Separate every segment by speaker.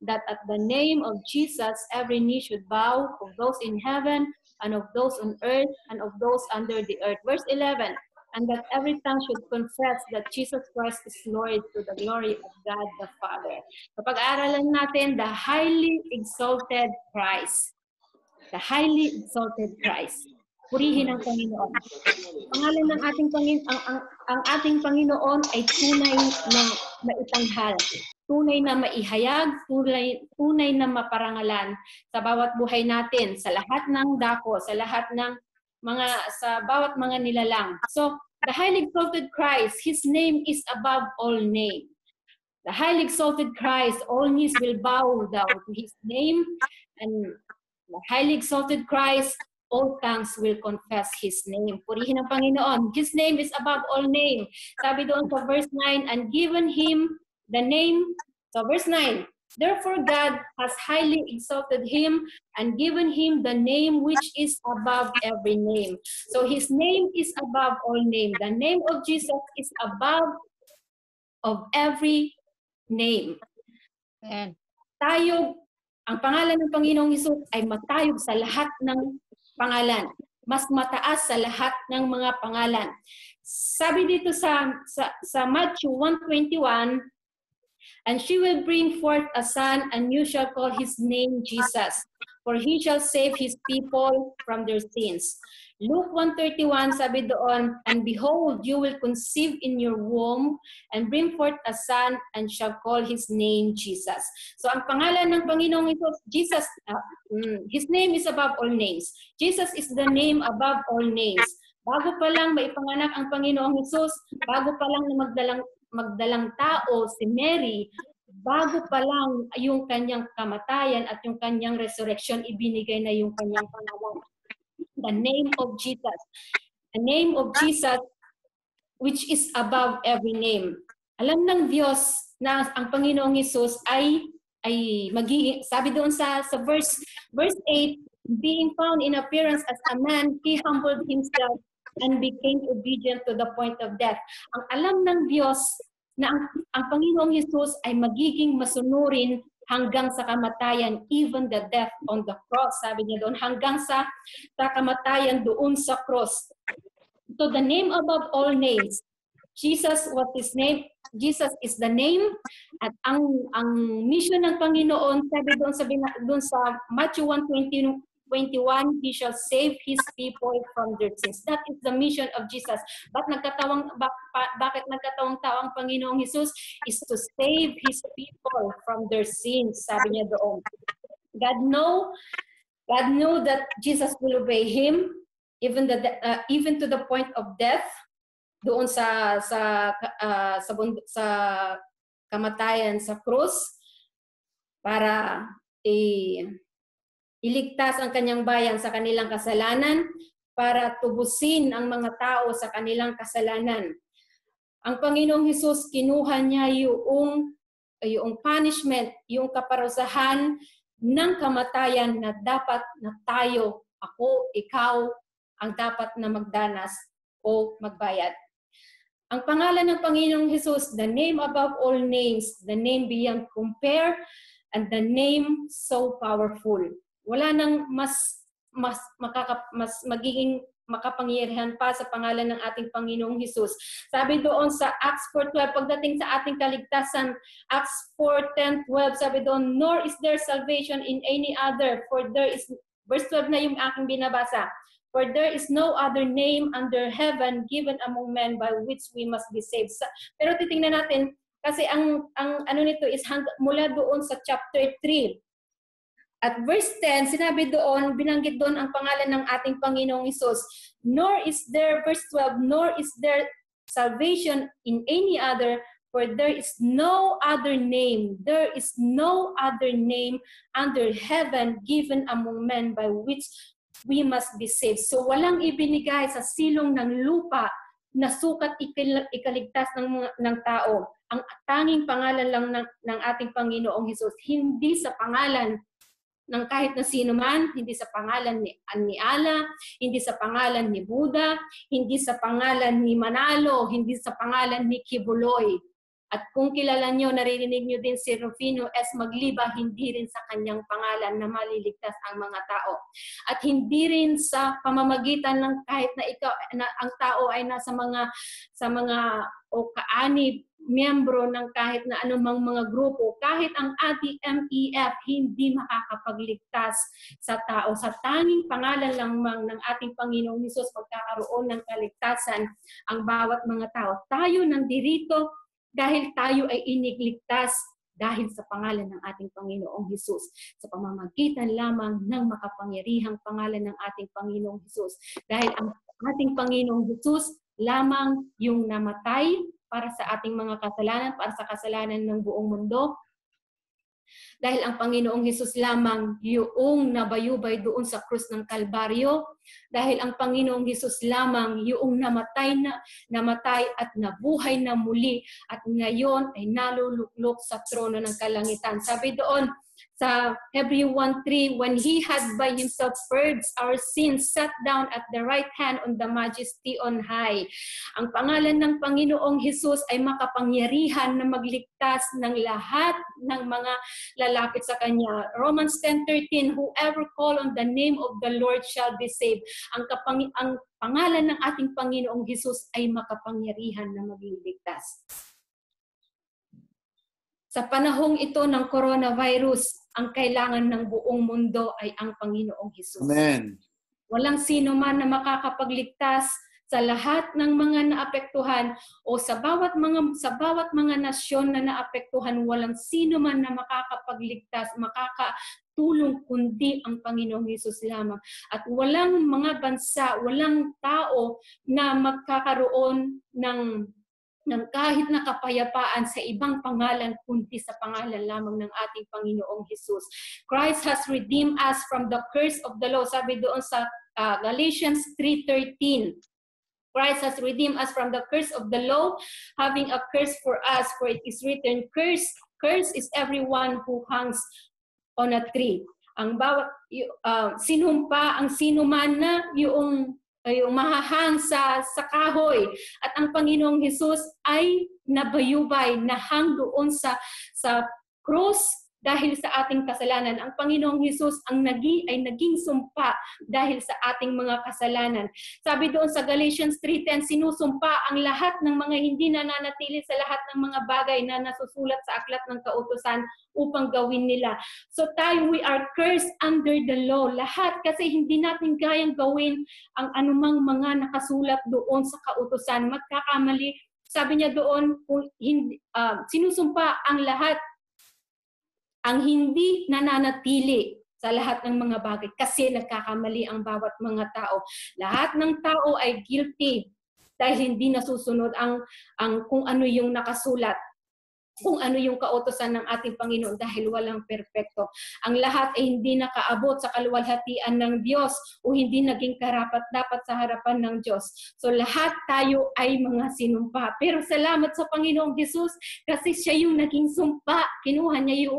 Speaker 1: that at the name of Jesus, every knee should bow, of those in heaven, and of those on earth, and of those under the earth. Verse 11, and that every tongue should confess that Jesus Christ is Lord to the glory of God the Father. Kapag-aaralan natin, the highly exalted Christ. The highly exalted Christ. Purihin ang Panginoon. Pangalan ng ating ang ating Panginoon ay tunay na maitanghal, tunay na maihayag, tunay na maparangalan sa bawat buhay natin, sa lahat ng dako, sa lahat ng sa bawat mga nilalang. So, the highly exalted Christ, His name is above all name. The highly exalted Christ, all knees will bow down to His name, and the highly exalted Christ, all tongues will confess His name. Purihin ang Panginoon. His name is above all name. Sabi doon sa verse 9, and given Him the name, so verse 9, therefore God has highly exalted Him and given Him the name which is above every name. So His name is above all name. The name of Jesus is above of every name.
Speaker 2: Amen.
Speaker 1: Tayo, ang pangalan ng Panginoong Hesus ay matayog sa lahat ng pangalan. Mas mataas sa lahat ng mga pangalan. Sabi dito sa Matthew 1:21, and she will bring forth a son, and you shall call his name Jesus, for he shall save his people from their sins. Luke 1:31, sabi doon, and behold, you will conceive in your womb and bring forth a son and shall call his name Jesus. So ang pangalan ng Panginoong Hesus, Jesus, His name is above all names. Jesus is the name above all names. Bago pa lang maipanganak ang Panginoong Hesus, bago pa lang na magdalang tao si Mary, bago pa lang yung kanyang kamatayan at yung kanyang resurrection, ibinigay na yung kanyang pangalan. The name of Jesus. The name of Jesus which is above every name. Alam ng Diyos na ang Panginoong Hesus ay magiging, sabi doon sa verse 8, being found in appearance as a man, He humbled Himself and became obedient to the point of death. Ang alam ng Diyos na ang Panginoong Hesus ay magiging masunurin hanggang sa kamatayan, even the death on the cross. Sabi niya doon, hanggang sa kamatayan doon sa cross. So the name above all names, Jesus was His name. Jesus is the name. At ang mission ng Panginoon, sabi doon sa Matthew 1:21, He shall save His people from their sins. That is the mission of Jesus. Bakit nagkatawang-tao ang Panginoong Hesus? Is to save His people from their sins. Sabi niya doon. God knew that Jesus will obey Him even to the point of death. Doon sa kamatayan sa krus para iligtas ang kanyang bayan sa kanilang kasalanan, para tubusin ang mga tao sa kanilang kasalanan. Ang Panginoong Hesus, kinuha niya yung punishment, yung kaparusahan ng kamatayan na dapat na tayo, ako, ikaw, ang dapat na magdanas o magbayad. Ang pangalan ng Panginoong Hesus, the name above all names, the name beyond compare, and the name so powerful. Wala nang mas magiging makapangyarihan pa sa pangalan ng ating Panginoong Hesus. Sabi doon sa Acts 4:12, pagdating sa ating kaligtasan, Acts 4:10-12, sabi doon, nor is there salvation in any other, for there is, verse 12 na yung aking binabasa, for there is no other name under heaven given among men by which we must be saved. Pero titingnan natin, kasi ang ano nito is mula doon sa chapter 3. At verse 10, sinabi doon, binanggit doon ang pangalan ng ating Panginoong Hesus. Nor is there, verse 12, nor is there salvation in any other, for there is no other name under heaven given among men by which we must be saved. So walang ibinigay sa silong ng lupa na sukat ikaligtas ng tao. Ang tanging pangalan lang ng ating Panginoong Hesus, hindi sa pangalan ng kahit na sino man, hindi sa pangalan ni Allah, hindi sa pangalan ni Buddha, hindi sa pangalan ni Manalo, hindi sa pangalan ni Kibuloy. At kung kilala nyo, naririnig nyo din si Rufino S. Magliba, hindi rin sa kanyang pangalan na maliligtas ang mga tao. At hindi rin sa pamamagitan ng kahit na ikaw na ang tao ay nasa mga o kaanib, miyembro ng kahit na anumang mga grupo, kahit ang ATMEF hindi makakapagligtas sa tao. Sa tanging pangalan lamang ng ating Panginoong Hesus magkakaroon ng kaligtasan ang bawat mga tao. Tayo nandirito dahil tayo ay inigligtas dahil sa pangalan ng ating Panginoong Hesus. Sa pamamagitan lamang ng makapangyarihang pangalan ng ating Panginoong Hesus. Dahil ang ating Panginoong Hesus lamang yung namatay para sa ating mga kasalanan, para sa kasalanan ng buong mundo. Dahil ang Panginoong Hesus lamang yung nabayubay doon sa krus ng Kalbaryo. Dahil ang Panginoong Hesus lamang yung namatay at nabuhay na muli at ngayon ay naluluklok sa trono ng kalangitan. Sabi doon sa Hebrews 1:3, when He had by Himself purged our sins, sat down at the right hand on the majesty on high. Ang pangalan ng Panginoong Hesus ay makapangyarihan na magligtas ng lahat ng mga lalapit sa Kanya. Romans 10:13, whoever call on the name of the Lord shall be saved. Ang pangalan ng ating Panginoong Hesus ay makapangyarihan na magliligtas. Sa panahong ito ng coronavirus, ang kailangan ng buong mundo ay ang Panginoong Hesus.
Speaker 2: Amen.
Speaker 1: Walang sino man na makakapagligtas sa lahat ng mga naapektuhan o sa bawat mga nasyon na naapektuhan, walang sino man na makakapagligtas, makakatulong kundi ang Panginoong Hesus lamang. At walang mga bansa, walang tao na magkakaroon ng kahit na kapayapaan sa ibang pangalan kundi sa pangalan lamang ng ating Panginoong Hesus. Christ has redeemed us from the curse of the law. Sabi doon sa Galatians 3:13. Christ has redeemed us from the curse of the law, having a curse for us, for it is written, curse is everyone who hangs on a tree. Ang bawat sinumpa ang sino man na yung mahahang sa kahoy. At ang Panginoong Hesus ay nabayubay, nahang doon sa cross dahil sa ating kasalanan. Ang Panginoong Hesus ay naging sumpa dahil sa ating mga kasalanan. Sabi doon sa Galatians 3:10, sinusumpa ang lahat ng mga hindi nananatili sa lahat ng mga bagay na nasusulat sa aklat ng kautusan upang gawin nila. So tayo, we are cursed under the law. Lahat, kasi hindi natin kayang gawin ang anumang mga nakasulat doon sa kautusan. Magkakamali. Sabi niya doon, sinusumpa ang lahat ang hindi nananatili sa lahat ng mga bagay kasi nagkakamali ang bawat mga tao. Lahat ng tao ay guilty dahil hindi nasusunod ang kung ano yung nakasulat, kung ano yung kautusan ng ating Panginoon dahil walang perpekto. Ang lahat ay hindi nakaabot sa kaluwalhatian ng Diyos o hindi naging karapat-dapat sa harapan ng Diyos. So lahat tayo ay mga sinumpa. Pero salamat sa Panginoong Hesus kasi siya yung naging sumpa. Kinuha niya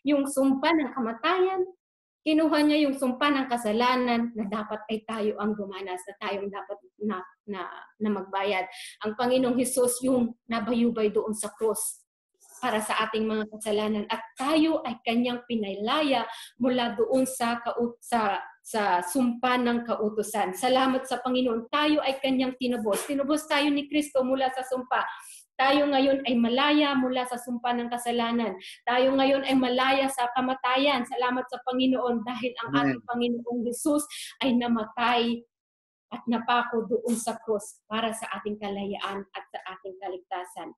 Speaker 1: yung sumpa ng kamatayan. Kinuha niya yung sumpa ng kasalanan na dapat ay tayo ang dumanas, na tayong dapat na magbayad. Ang Panginoong Hesus yung nabayubay doon sa krus para sa ating mga kasalanan at tayo ay kanyang pinalaya mula doon sa sumpa ng kautusan. Salamat sa Panginoon, tayo ay kanyang tinubos. Tinubos tayo ni Kristo mula sa sumpa. Tayo ngayon ay malaya mula sa sumpa ng kasalanan. Tayo ngayon ay malaya sa kamatayan. Salamat sa Panginoon dahil ang ating Panginoong Hesus ay namatay at napako doon sa krus para sa ating kalayaan at sa ating kaligtasan.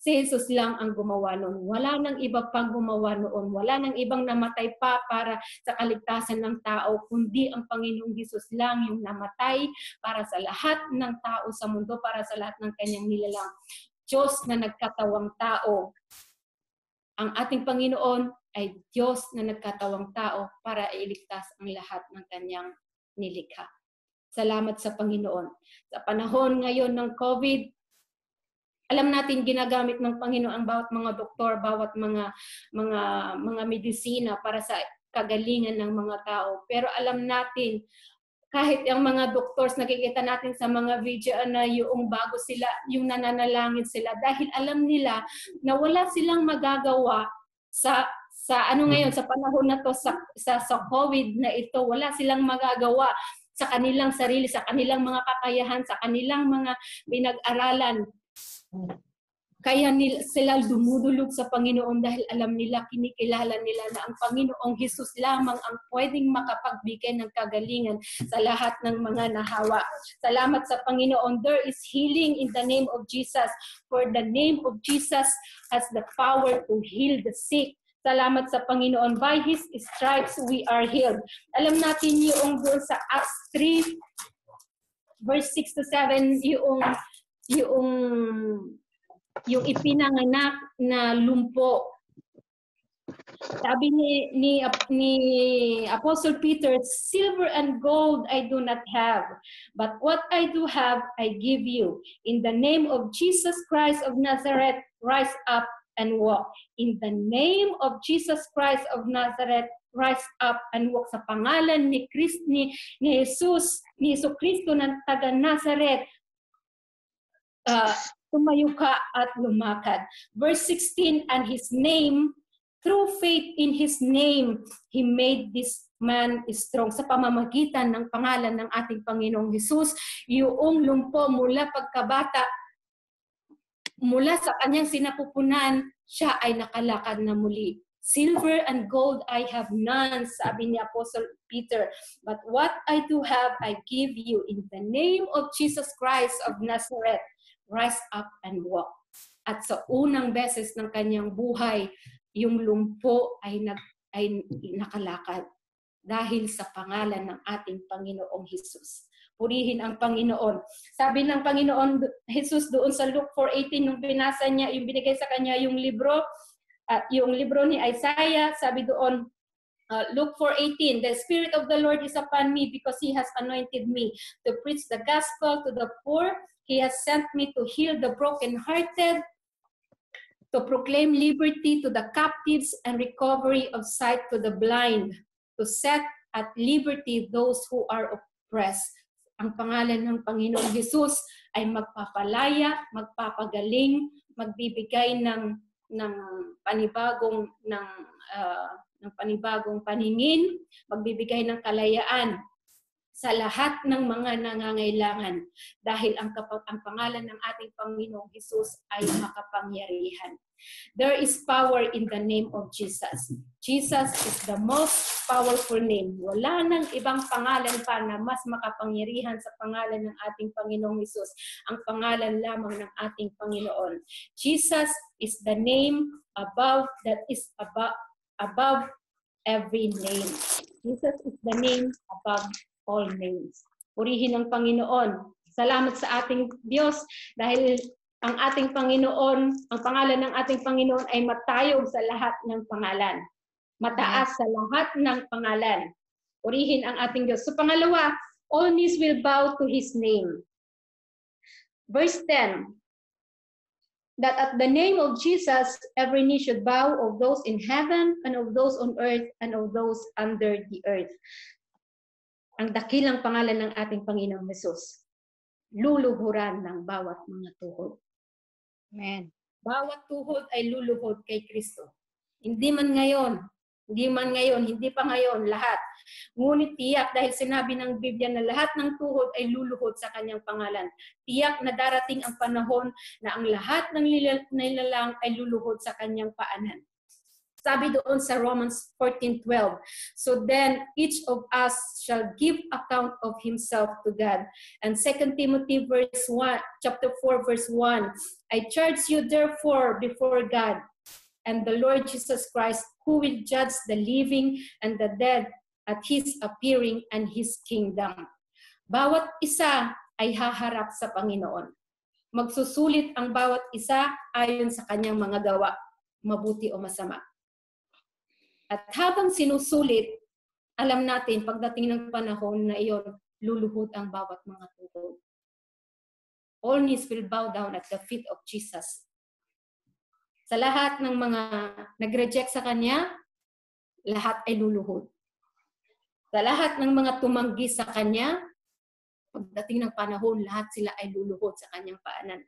Speaker 1: Si Jesus lang ang gumawa noon. Wala nang iba pang gumawa noon. Wala nang ibang namatay pa para sa kaligtasan ng tao, kundi ang Panginoong Hesus lang yung namatay para sa lahat ng tao sa mundo, para sa lahat ng kanyang nilalang. Diyos na nagkatawang tao. Ang ating Panginoon ay Diyos na nagkatawang tao para iligtas ang lahat ng kanyang nilikha. Salamat sa Panginoon. Sa panahon ngayon ng COVID, alam natin ginagamit ng Panginoon ang bawat mga doktor, bawat mga medisina para sa kagalingan ng mga tao. Pero alam natin, Kahit ang mga doctors, nakikita natin sa mga video na yung bago sila, yung nananalangin sila dahil alam nila na wala silang magagawa sa ano ngayon, sa panahon na to, sa COVID na ito, wala silang magagawa sa kanilang sarili, sa kanilang mga kakayahan, sa kanilang mga pinag-aralan. Kaya sila dumudulog sa Panginoon dahil alam nila, kinikilala nila na ang Panginoong Hesus lamang ang pwedeng makapagbigay ng kagalingan sa lahat ng mga nahawa. Salamat sa Panginoon. There is healing in the name of Jesus. For the name of Jesus has the power to heal the sick. Salamat sa Panginoon. By His stripes we are healed. Alam natin yung doon sa Acts 3, verse 6 to 7, yung ipinanganak na lumpo. Sabi ni Apostle Peter, silver and gold I do not have, but what I do have I give you. In the name of Jesus Christ of Nazareth, rise up and walk. In the name of Jesus Christ of Nazareth, rise up and walk. Sa pangalan ni Jesus Kristo ng taga Nazareth, tumayo ka at lumakad. Verse 16, and His name, through faith in His name, He made this man strong. Sa pamamagitan ng pangalan ng ating Panginoong Jesus, yung lumpo mula pagkabata, mula sa kanyang sinapupunan, siya ay nakalakad na muli. Silver and gold I have none, sabi ni Apostle Peter. But what I do have, I give you. In the name of Jesus Christ of Nazareth, rise up and walk. At sa unang beses ng kanyang buhay, yung lumpo ay nakalakad dahil sa pangalan ng ating Panginoong Hesus. Purihin ang Panginoon. Sabi ng Panginoon Jesus doon sa Luke 4:18, nung binasa niya, yung binigay sa kanya yung libro ni Isaiah, sabi doon, Luke 4:18, the Spirit of the Lord is upon me because He has anointed me to preach the gospel to the poor. He has sent me to heal the brokenhearted, to proclaim liberty to the captives and recovery of sight to the blind, to set at liberty those who are oppressed. Ang pangalan ng Panginoong Hesus ay magpapalaya, magpapagaling, magbibigay ng panibagong paningin, magbibigay ng kalayaan sa lahat ng mga nangangailangan dahil ang pangalan ng ating Panginoong Hesus ay makapangyarihan. There is power in the name of Jesus. Jesus is the most powerful name. Wala nang ibang pangalan pa na mas makapangyarihan sa pangalan ng ating Panginoong Hesus. Ang pangalan lamang ng ating Panginoon. Jesus is the name above every name. Jesus is the name above all names. Purihin ang Panginoon. Salamat sa ating Diyos dahil ang ating Panginoon, ang pangalan ng ating Panginoon ay matayog sa lahat ng pangalan. Mataas sa lahat ng pangalan. Purihin ang ating Diyos. So pangalawa, all knees will bow to His name. Verse 10, that at the name of Jesus, every knee should bow, of those in heaven and of those on earth and of those under the earth. Ang dakilang pangalan ng ating Panginoong Hesus, luluhuran ng bawat mga tuhod.
Speaker 2: Amen.
Speaker 1: Bawat tuhod ay luluhod kay Kristo. Hindi pa ngayon lahat. Ngunit tiyak dahil sinabi ng Biblia na lahat ng tuhod ay luluhod sa kanyang pangalan. Tiyak na darating ang panahon na ang lahat ng nilalang ay luluhod sa kanyang paanan. Sabi doon sa Romans 14:12, so then each of us shall give account of himself to God. And 2 Timothy chapter 4 verse 1, I charge you therefore before God and the Lord Jesus Christ, who will judge the living and the dead at His appearing and His kingdom. Bawat isa ay haharap sa Panginoon. Magsusulit ang bawat isa ayon sa kanyang mga gawa, mabuti o masama. At habang sinusulit, alam natin pagdating ng panahon na iyon, luluhod ang bawat mga tuhod. All knees will bow down at the feet of Jesus. Sa lahat ng mga nag-reject sa Kanya, lahat ay luluhod. Sa lahat ng mga tumanggi sa Kanya, pagdating ng panahon, lahat sila ay luluhod sa Kanyang paanan.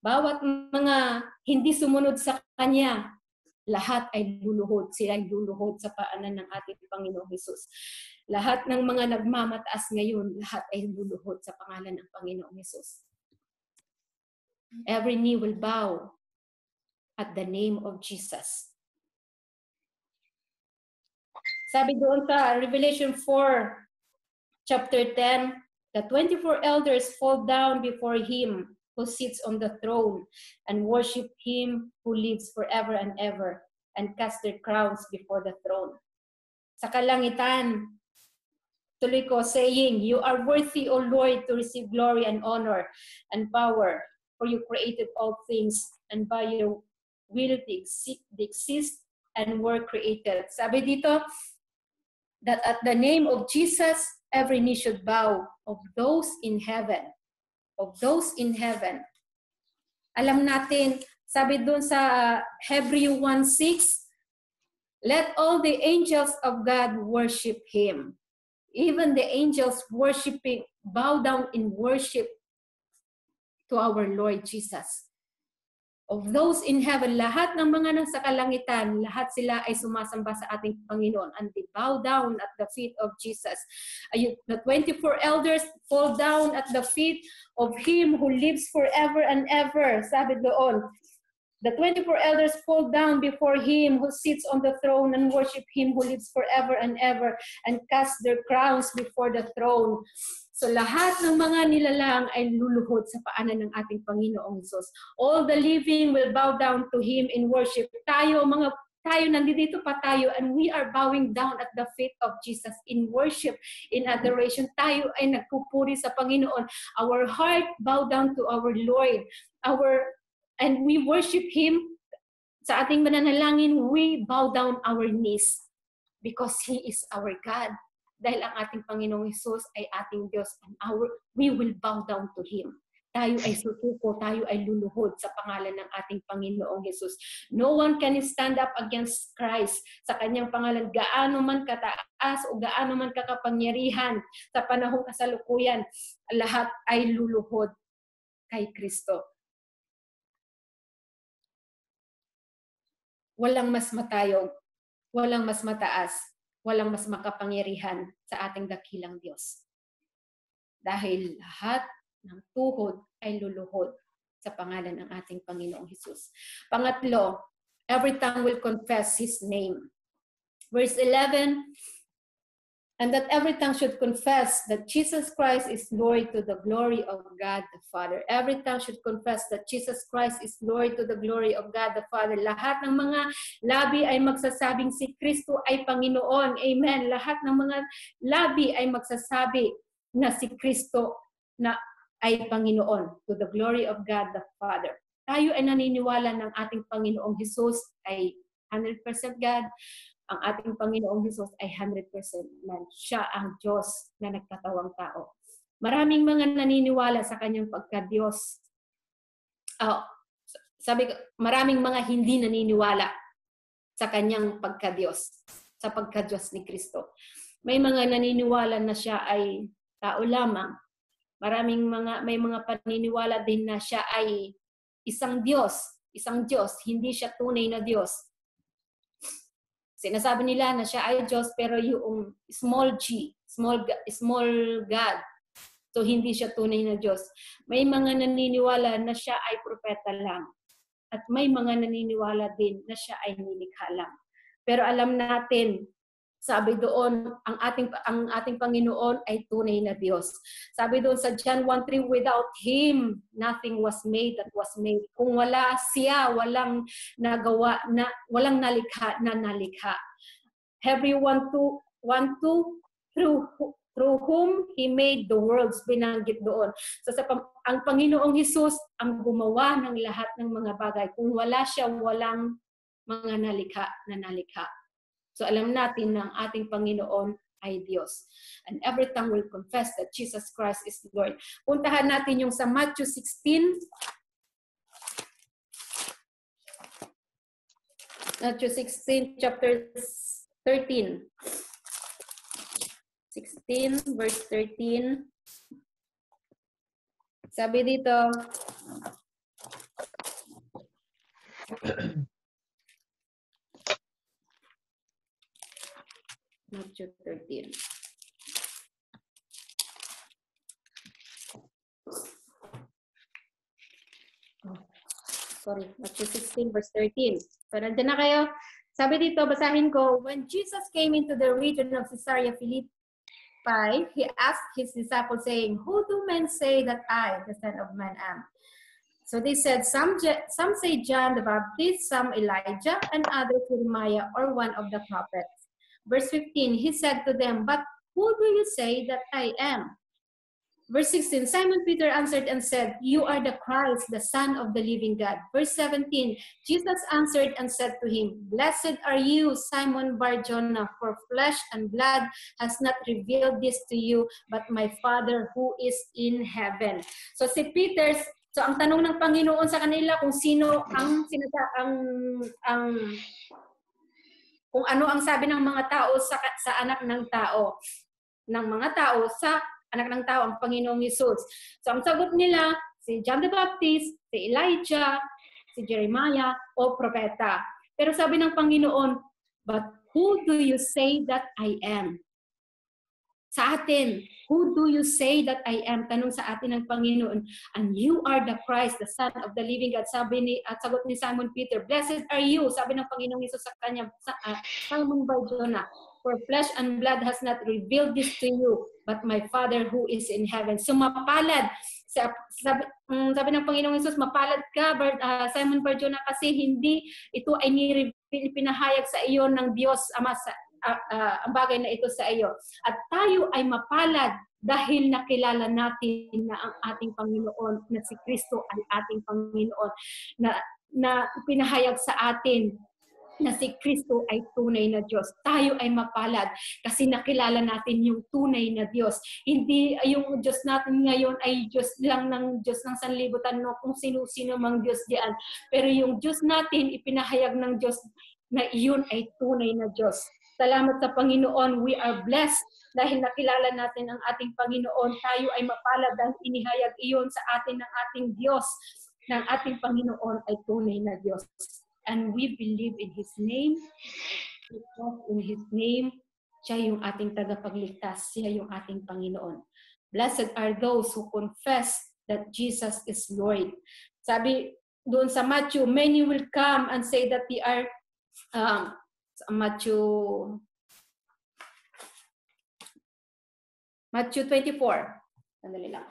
Speaker 1: Bawat mga hindi sumunod sa Kanya, lahat ay luluhod. Sila ay luluhod sa paanan ng ating Panginoong Hesus. Lahat ng mga nagmamataas ngayon, lahat ay luluhod sa pangalan ng Panginoong Hesus. Every knee will bow at the name of Jesus. Sabi doon sa Revelation 4, chapter 10, the 24 elders fall down before Him who sits on the throne and worship Him who lives forever and ever and cast their crowns before the throne. Sa kalangitan, tuloy ko, saying, you are worthy, O Lord, to receive glory and honor and power, for you created all things, and by your will they exist and were created. Sabi dito, that at the name of Jesus, every knee should bow of those in heaven. Of those in heaven. Alam natin, sabi doon sa Hebrew 1:6, let all the angels of God worship Him. Even the angels worshiping, bow down in worship to our Lord Jesus. Of those in heaven, lahat ng mga nasa kalangitan, lahat sila ay sumasamba sa ating Panginoon and they bow down at the feet of Jesus. The 24 elders fall down at the feet of Him who lives forever and ever. Sabi doon, the 24 elders fall down before Him who sits on the throne and worship Him who lives forever and ever and cast their crowns before the throne. So lahat ng mga nilalang ay luluhod sa paanan ng ating Panginoong Hesus. All the living will bow down to Him in worship. Tayo, nandito pa tayo, and we are bowing down at the feet of Jesus in worship, in adoration. Tayo ay nagpupuri sa Panginoon. Our heart bow down to our Lord. And we worship Him. Sa ating mananalangin, we bow down our knees because He is our God. Dahil ang ating Panginoong Hesus ay ating Diyos and we will bow down to Him. Tayo ay susuko, tayo ay luluhod sa pangalan ng ating Panginoong Hesus. No one can stand up against Christ sa Kanyang pangalan. Gaano man kataas o gaano man kakapangyarihan sa panahong kasalukuyan, lahat ay luluhod kay Kristo. Walang mas matayog, walang mas mataas, walang mas makapangyarihan sa ating dakilang Diyos. Dahil lahat ng tuhod ay luluhod sa pangalan ng ating Panginoong Hesus. Pangatlo, every tongue will confess His name. Verse 11, and that every tongue should confess that Jesus Christ is Lord to the glory of God the Father. Every tongue should confess that Jesus Christ is Lord to the glory of God the Father. Lahat ng mga labi ay magsasabing si Kristo ay Panginoon. Amen. Lahat ng mga labi ay magsasabi na si Kristo na ay Panginoon to the glory of God the Father. Tayo ay naniniwala ng ating Panginoong Hesus ay 100% God. Ang ating Panginoong Hesus ay 100% man. Siya ang Diyos na nagkatawang tao. Maraming mga naniniwala sa Kanyang pagka-Diyos. Maraming mga hindi naniniwala sa Kanyang pagka-Diyos, sa pagka-Diyos ni Kristo. May mga naniniwala na Siya ay tao lamang. May mga paniniwala din na Siya ay isang Diyos, hindi Siya tunay na Diyos. Sinasabi nila na Siya ay Diyos pero yung small g, small God. So hindi Siya tunay na Diyos. May mga naniniwala na Siya ay propeta lang. At may mga naniniwala din na Siya ay nilikha lang. Pero alam natin, sabi doon, ang ating Panginoon ay tunay na Diyos. Sabi doon sa John 1:3, without Him, nothing was made that was made. Kung wala Siya, walang nagawa, walang nalikha na nalikha. Hebrew 1:2, through whom He made the worlds, binanggit doon. So ang Panginoong Hesus ang gumawa ng lahat ng mga bagay. Kung wala Siya, walang mga nalikha na nalikha. So alam natin na ang ating Panginoon ay Diyos. And every tongue will confess that Jesus Christ is Lord. Puntahan natin yung sa Matthew 16. Matthew 16, chapter 13. 16 verse 13. Sabi dito, Matthew 13. Sorry, Matthew 16 verse 13. So, nandiyan na kayo. Sabi dito, basahin ko, when Jesus came into the region of Caesarea Philippi, he asked his disciples saying, who do men say that I, the Son of Man, am? So they said, some say John the Baptist, some Elijah, and others Jeremiah or one of the prophets. Verse 15, he said to them, but who do you say that I am? Verse 16, Simon Peter answered and said, you are the Christ, the Son of the living God. Verse 17, Jesus answered and said to him, blessed are you, Simon Bar-Jonah, for flesh and blood has not revealed this to you, but my Father who is in heaven. So si Peter, so ang tanong ng Panginoon sa kanila kung sino ang kung ano ang sabi ng mga tao sa anak ng tao, ng mga tao sa anak ng tao, ang Panginoong Hesus. So ang sagot nila, si John the Baptist, si Elijah, si Jeremiah, o propeta. Pero sabi ng Panginoon, but who do you say that I am? Sa atin, who do you say that I am? Tanong sa atin ng Panginoon, and you are the Christ, the Son of the living God. At sagot ni Simon Peter, blessed are you, sabi ng Panginoong Hesus sa kanya, Simon Bar-Jonah, for flesh and blood has not revealed this to you, but my Father who is in heaven. So mapalad, sabi ng Panginoong Hesus, mapalad ka, Simon Bar-Jonah, kasi hindi ito ay pinahayag sa iyo ng Diyos Ama, ang bagay na ito sa iyo. At tayo ay mapalad dahil nakilala natin na ang ating Panginoon, na si Kristo ay ating Panginoon, na pinahayag sa atin na si Kristo ay tunay na Diyos. Tayo ay mapalad kasi nakilala natin yung tunay na Diyos. Hindi yung Diyos natin ngayon ay Diyos lang ng Diyos ng sanlibutan, no, kung sino-sino mang Diyos diyan. Pero yung Diyos natin, ipinahayag ng Diyos na iyon ay tunay na Diyos. Salamat sa Panginoon, we are blessed dahil nakilala natin ang ating Panginoon. Tayo ay mapalad dahil inihayag iyon sa atin ng ating Diyos, ng ating Panginoon ay tunay na Diyos. And we believe in His name, because in His name, siya yung ating tagapagligtas, siya yung ating Panginoon. Blessed are those who confess that Jesus is Lord. Sabi doon sa Matthew, many will come and say that they are Matthew 24. Sandali lang.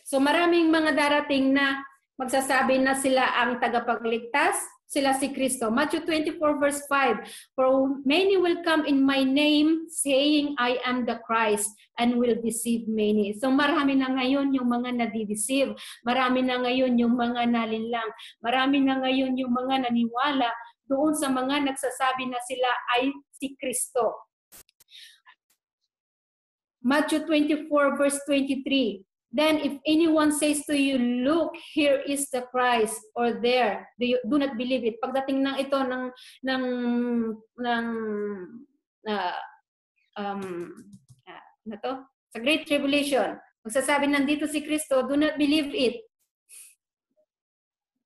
Speaker 1: So maraming mga darating na magsasabi na sila ang tagapagligtas, sila si Kristo. Matthew 24 verse 5, for many will come in my name saying I am the Christ and will deceive many. So marami na ngayon yung mga nadideceive, marami na ngayon yung mga nalinlang, marami na ngayon yung mga naniwala doon sa mga nagsasabi na sila ay si Kristo. Matthew 24 verse 23, then if anyone says to you, look, here is the Christ, or there, do not believe it. Pagdating ng ito sa Great Tribulation, magsasabi nandito si Kristo, do not believe it.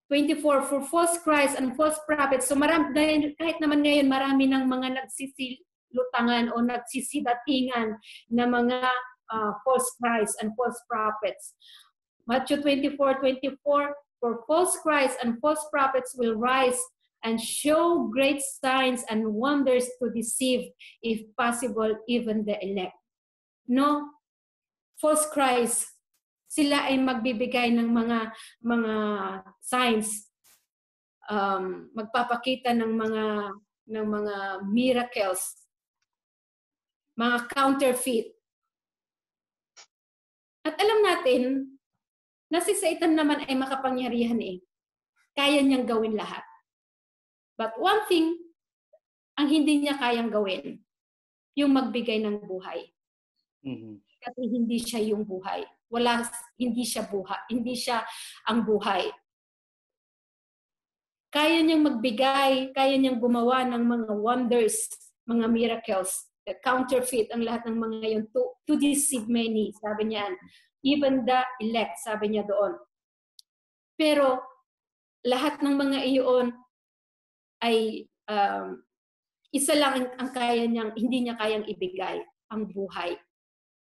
Speaker 1: 24, for false Christ and false prophets. So marami, kahit naman ngayon, marami ng mga nagsisilutangan o nagsisidatingan na mga false Christ and false prophets. Matthew 24:24, for false Christ and false prophets will rise and show great signs and wonders to deceive, if possible, even the elect. No, false Christ, sila ay magbibigay ng mga signs, magpapakita ng mga miracles, mga counterfeit. At alam natin na si Satan naman ay makapangyarihan eh. Kaya niyang gawin lahat. But one thing, ang hindi niya kayang gawin, yung magbigay ng buhay. Mm-hmm. Kasi hindi siya yung buhay. Hindi siya ang buhay. Kaya niyang magbigay, kaya niyang gumawa ng mga wonders, mga miracles, counterfeit ang lahat ng mga yun to deceive many, sabi niya. Even the elect, sabi niya doon. Pero lahat ng mga iyon ay isa lang ang kaya niyang, hindi niya kayang ibigay, ang buhay.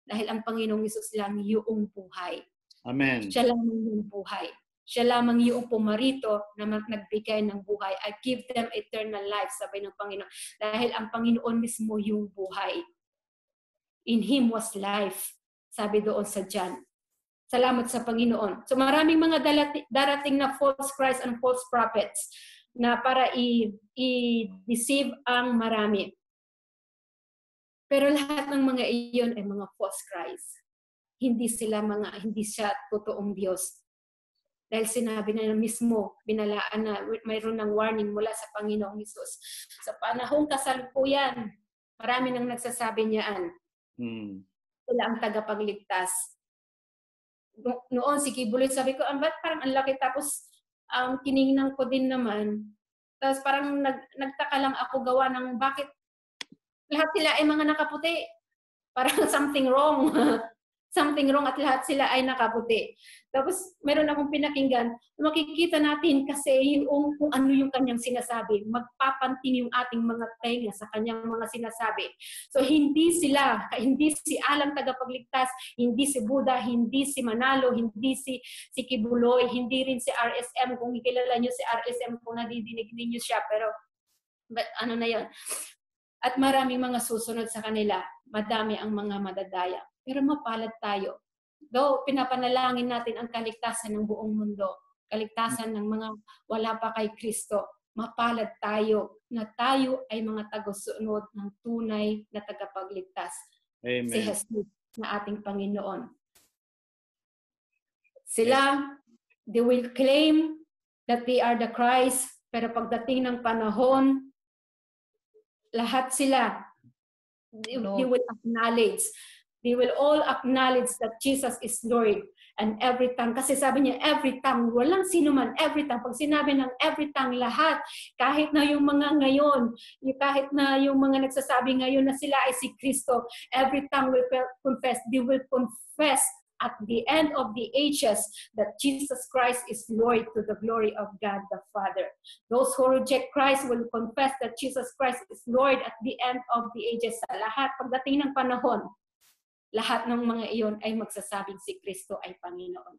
Speaker 1: Dahil ang Panginoong Hesus lang yung buhay.
Speaker 2: Amen.
Speaker 1: Siya lang yung buhay. Siya lamang yung pumarito na nagbigay ng buhay. I give them eternal life, sabi ng Panginoon. Dahil ang Panginoon mismo yung buhay. In Him was life, sabi doon sa John. Salamat sa Panginoon. So maraming mga darating na false Christ and false prophets na para i-deceive ang marami. Pero lahat ng mga iyon ay mga false Christ. Hindi siya totoong Diyos. Dahil sinabi na mismo, binalaan na mayroon ng warning mula sa Panginoong Hesus. Sa panahong kasalukuyan, marami nang nagsasabi niyaan. Sila ang tagapagligtas. Noon, si Kibuloy, sabi ko, ba't parang ang laki? Tapos, tinignan ko din naman. Tapos parang nagtaka lang ako gawa ng bakit lahat sila ay mga nakaputi. Parang something wrong. Something wrong at lahat sila ay nakaputi. Tapos, meron akong pinakinggan, makikita natin kasi kung ano yung kanyang sinasabi. Magpapanting yung ating mga tenga sa kanyang mga sinasabi. So, hindi si Alang tagapagligtas, hindi si Buddha, hindi si Manalo, hindi si Kibuloy, hindi rin si RSM. Kung kilala nyo si RSM, kung nadidinig ninyo siya, pero ano na yun. At maraming mga susunod sa kanila. Madami ang mga madadaya. Pero mapalad tayo. Though pinapanalangin natin ang kaligtasan ng buong mundo, kaligtasan ng mga wala pa kay Kristo, mapalad tayo na tayo ay mga tagasunod ng tunay na tagapagligtas.
Speaker 2: Amen.
Speaker 1: Si Jesus na ating Panginoon. Sila, they will claim that they are the Christ, pero pagdating ng panahon, lahat sila, they will acknowledge. They will all acknowledge that Jesus is Lord. And every tongue, kasi sabi niya, every tongue, walang sino man, every tongue. Pag sinabi ng every tongue, lahat, kahit na yung mga ngayon, kahit na yung mga nagsasabi ngayon na sila ay si Kristo, every tongue will confess, they will confess at the end of the ages that Jesus Christ is Lord to the glory of God the Father. Those who reject Christ will confess that Jesus Christ is Lord at the end of the ages. Sa lahat, pagdating ng panahon, lahat ng mga iyon ay magsasabing si Kristo ay Panginoon.